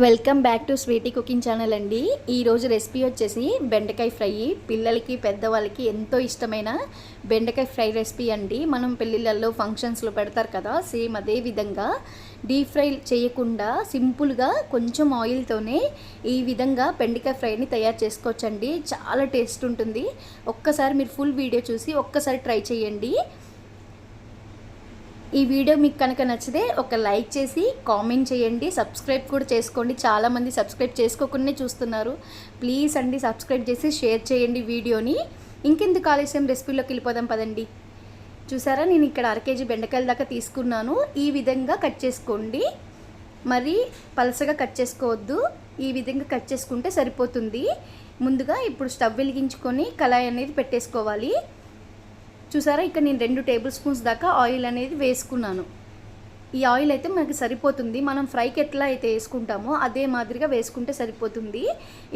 Welcome back to Sweety cooking channel అండి. ఈరోజు recipe వచ్చేసి బెండకాయ ఫ్రై. పిల్లలకి పెద్దవాళ్ళకి ఎంతో ఇష్టమైన బెండకాయ ఫ్రై రెసిపీ అండి. మనం పెళ్ళిళ్ళల్లో ఫంక్షన్స్లో పెడతారు కదా, సేమ్ అదే విధంగా డీప్ ఫ్రై చేయకుండా సింపుల్గా కొంచెం ఆయిల్తోనే ఈ విధంగా బెండకాయ ఫ్రైని తయారు చేసుకోవచ్చండి. చాలా టేస్ట్ ఉంటుంది. ఒక్కసారి మీరు ఫుల్ వీడియో చూసి ఒక్కసారి ట్రై చేయండి. ఈ వీడియో మీకు కనుక నచ్చితే ఒక లైక్ చేసి కామెంట్ చేయండి, సబ్స్క్రైబ్ కూడా చేసుకోండి. చాలామంది సబ్స్క్రైబ్ చేసుకోకుండా చూస్తున్నారు. ప్లీజ్ అండి సబ్స్క్రైబ్ చేసి షేర్ చేయండి వీడియోని. ఇంకెందుకు ఆలస్యం, రెసిపీలోకి వెళ్ళిపోదాం పదండి. చూసారా, నేను ఇక్కడ 1 కేజీ బెండకాయల దాకా తీసుకున్నాను. ఈ విధంగా కట్ చేసుకోండి, మరి పలసగా కట్ చేసుకోవద్దు. ఈ విధంగా కట్ చేసుకుంటే సరిపోతుంది. ముందుగా ఇప్పుడు స్టవ్ వెలిగించుకొని కళాయి అనేది పెట్టేసుకోవాలి. చూసారా, ఇక్కడ నేను 2 టేబుల్ స్పూన్స్ దాకా ఆయిల్ అనేది వేసుకున్నాను. ఈ ఆయిల్ అయితే మనకి సరిపోతుంది. మనం ఫ్రైకి ఎట్లా అయితే వేసుకుంటామో అదే మాదిరిగా వేసుకుంటే సరిపోతుంది.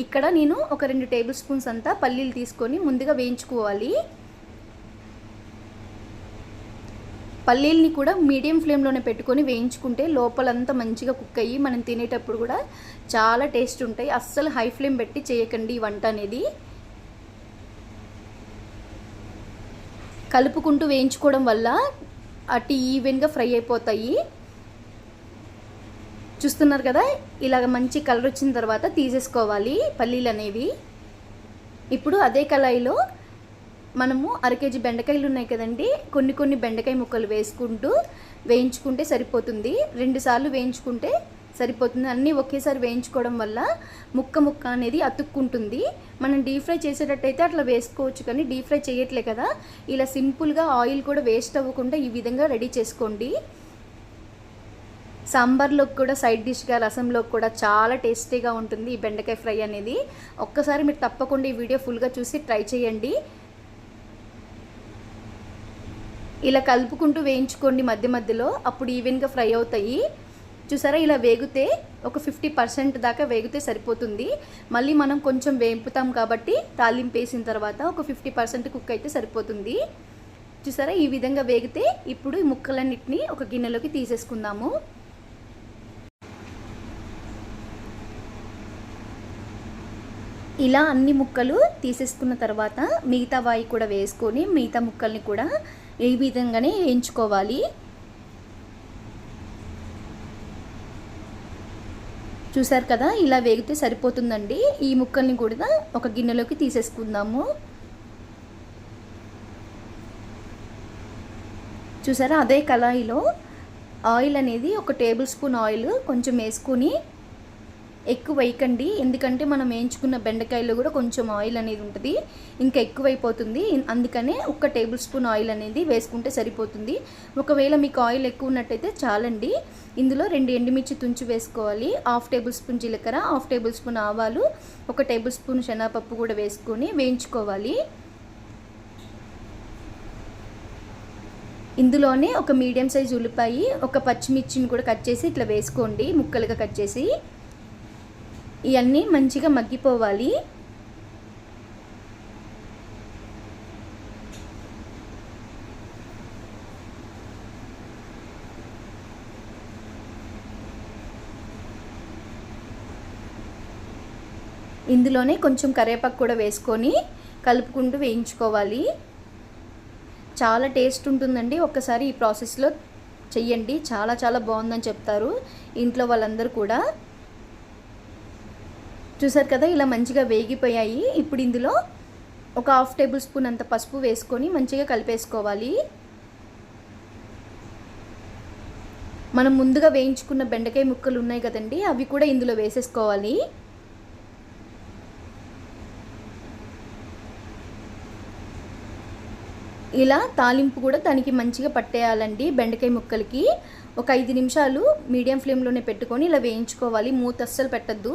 ఇక్కడ నేను ఒక 2 టేబుల్ స్పూన్స్ అంతా పల్లీలు తీసుకొని ముందుగా వేయించుకోవాలి. పల్లీలని కూడా మీడియం ఫ్లేమ్లోనే పెట్టుకొని వేయించుకుంటే లోపలంతా మంచిగా కుక్ అయ్యి మనం తినేటప్పుడు కూడా చాలా టేస్ట్ ఉంటాయి. అస్సలు హై ఫ్లేమ్ పెట్టి చేయకండి ఈ వంట అనేది. కలుపుకుంటూ వేయించుకోవడం వల్ల అటు ఈవెన్గా ఫ్రై అయిపోతాయి. చూస్తున్నారు కదా, ఇలాగ మంచి కలర్ వచ్చిన తర్వాత తీసేసుకోవాలి పల్లీలు అనేవి. ఇప్పుడు అదే కళాయిలో మనము 1 కేజీ బెండకాయలు ఉన్నాయి కదండి, కొన్ని బెండకాయ ముక్కలు వేసుకుంటూ వేయించుకుంటే సరిపోతుంది. 2 సార్లు వేయించుకుంటే సరిపోతుంది. అన్నీ ఒకేసారి వేయించుకోవడం వల్ల ముక్క అనేది అతుక్కుంటుంది. మనం డీప్ ఫ్రై చేసేటట్టయితే అట్లా వేసుకోవచ్చు, కానీ డీప్ ఫ్రై చేయట్లే కదా, ఇలా సింపుల్గా ఆయిల్ కూడా వేస్ట్ అవ్వకుండా ఈ విధంగా రెడీ చేసుకోండి. సాంబార్లోకి కూడా, సైడ్ డిష్గా, రసంలోకి కూడా చాలా టేస్టీగా ఉంటుంది ఈ బెండకాయ ఫ్రై అనేది. ఒక్కసారి మీరు తప్పకుండా ఈ వీడియో ఫుల్గా చూసి ట్రై చేయండి. ఇలా కలుపుకుంటూ వేయించుకోండి మధ్య మధ్యలో, అప్పుడు ఈవెన్గా ఫ్రై అవుతాయి. చూసారా, ఇలా వేగితే ఒక 50% దాకా వేగితే సరిపోతుంది. మళ్ళీ మనం కొంచెం వేపుతాం కాబట్టి తాలింపు వేసిన తర్వాత ఒక 50% కుక్ అయితే సరిపోతుంది. చూసారా, ఈ విధంగా వేగితే ఇప్పుడు ఈ ముక్కలన్నిటిని ఒక గిన్నెలోకి తీసేసుకుందాము. ఇలా అన్ని ముక్కలు తీసేసుకున్న తర్వాత మిగతా వాయి కూడా వేసుకొని మిగతా ముక్కల్ని కూడా ఈ విధంగానే వేయించుకోవాలి. చూసారు కదా, ఇలా వేగితే సరిపోతుందండి. ఈ ముక్కల్ని కూడా ఒక గిన్నెలోకి తీసేసుకుందాము. చూసారా, అదే కళాయిలో ఆయిల్ అనేది ఒక టేబుల్ స్పూన్ ఆయిల్ కొంచెం వేసుకొని, ఎక్కువ వేయకండి ఎందుకంటే మనం వేయించుకున్న బెండకాయలో కూడా కొంచెం ఆయిల్ అనేది ఉంటుంది, ఇంకా ఎక్కువైపోతుంది. అందుకనే ఒక టేబుల్ స్పూన్ ఆయిల్ అనేది వేసుకుంటే సరిపోతుంది. ఒకవేళ మీకు ఆయిల్ ఎక్కువ ఉన్నట్టయితే చాలండి. ఇందులో 2 ఎండుమిర్చి తుంచి వేసుకోవాలి, 1/2 టేబుల్ స్పూన్ జీలకర్ర, 1/2 టేబుల్ స్పూన్ ఆవాలు, 1 టేబుల్ స్పూన్ శనగపప్పు కూడా వేసుకొని వేయించుకోవాలి. ఇందులోనే ఒక మీడియం సైజ్ ఉల్లిపాయ, ఒక పచ్చిమిర్చిని కూడా కట్ చేసి ఇట్లా వేసుకోండి, ముక్కలుగా కట్ చేసి. ఇవన్నీ మంచిగా మగ్గిపోవాలి. ఇందులోనే కొంచెం కరివేపాకు కూడా వేసుకొని కలుపుకుంటూ వేయించుకోవాలి. చాలా టేస్ట్ ఉంటుందండి. ఒక్కసారి ఈ ప్రాసెస్లో చెయ్యండి, చాలా బాగుందని చెప్తారు ఇంట్లో వాళ్ళందరూ కూడా. చూసారు కదా, ఇలా మంచిగా వేగిపోయాయి. ఇప్పుడు ఇందులో ఒక 1/2 టేబుల్ స్పూన్ అంత పసుపు వేసుకొని మంచిగా కలిపేసుకోవాలి. మనం ముందుగా వేయించుకున్న బెండకాయ ముక్కలు ఉన్నాయి కదండి, అవి కూడా ఇందులో వేసేసుకోవాలి. ఇలా తాలింపు కూడా దానికి మంచిగా పట్టేయాలండి బెండకాయ ముక్కలకి. ఒక 5 నిమిషాలు మీడియం ఫ్లేమ్లోనే పెట్టుకొని ఇలా వేయించుకోవాలి, మూత అస్సలు పెట్టద్దు.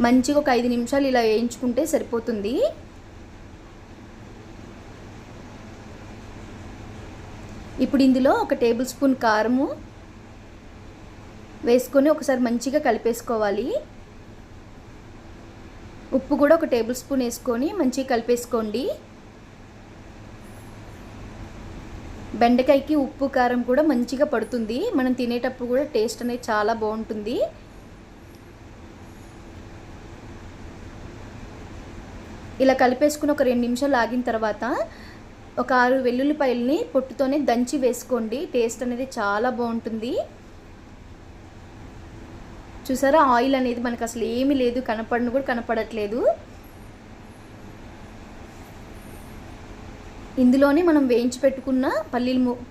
మంచిగా ఒక 5 నిమిషాలు ఇలా వేయించుకుంటే సరిపోతుంది. ఇప్పుడు ఇందులో ఒక టేబుల్ స్పూన్ కారము వేసుకొని ఒకసారి మంచిగా కలిపేసుకోవాలి. ఉప్పు కూడా ఒక టేబుల్ స్పూన్ వేసుకొని మంచిగా కలిపేసుకోండి. బెండకాయకి ఉప్పు కారం కూడా మంచిగా పడుతుంది. మనం తినేటప్పుడు కూడా టేస్ట్ అనేది చాలా బాగుంటుంది. ఇలా కలిపేసుకుని ఒక 2 నిమిషాలు ఆగిన తర్వాత ఒక 6 వెల్లుల్లిపాయలని పొట్టుతోనే దంచి వేసుకోండి. టేస్ట్ అనేది చాలా బాగుంటుంది. చూసారా, ఆయిల్ అనేది మనకు అసలు ఏమీ లేదు, కనపడను కూడా కనపడట్లేదు. ఇందులోనే మనం వేయించి పెట్టుకున్న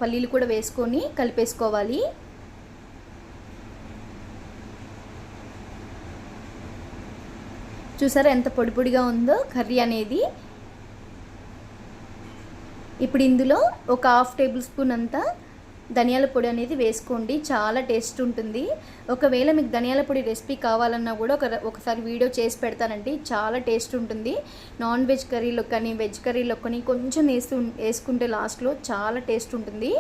పల్లీలు కూడా వేసుకొని కలిపేసుకోవాలి. చూసారా ఎంత పొడి పొడిగా ఉందో కర్రీ అనేది. ఇప్పుడు ఇందులో ఒక 1/2 టేబుల్ స్పూన్ అంతా ధనియాల పొడి అనేది వేసుకోండి. చాలా టేస్ట్ ఉంటుంది. ఒకవేళ మీకు ధనియాల పొడి రెసిపీ కావాలన్నా కూడా ఒకసారి వీడియో చేసి పెడతానండి. చాలా టేస్ట్ ఉంటుంది. నాన్ వెజ్ కర్రీలో కానీ వెజ్ కర్రీలో కానీ కొంచెం వేసుకుంటే లాస్ట్లో చాలా టేస్ట్ ఉంటుంది.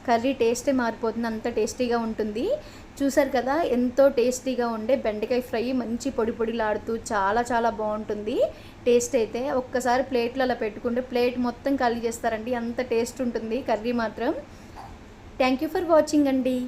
కర్రీ టేస్టే మారిపోతుంది, అంత టేస్టీగా ఉంటుంది. చూసారు కదా, ఎంతో టేస్టీగా ఉండే బెండకాయ ఫ్రై మంచి పొడి పొడిలాడుతూ చాలా చాలా బాగుంటుంది. టేస్ట్ అయితే ఒక్కసారి ప్లేట్లో అలా పెట్టుకుంటే ప్లేట్ మొత్తం ఖాళీ చేస్తారండి, అంత టేస్ట్ ఉంటుంది కర్రీ మాత్రం. థ్యాంక్ యూ ఫర్ వాచింగ్ అండి.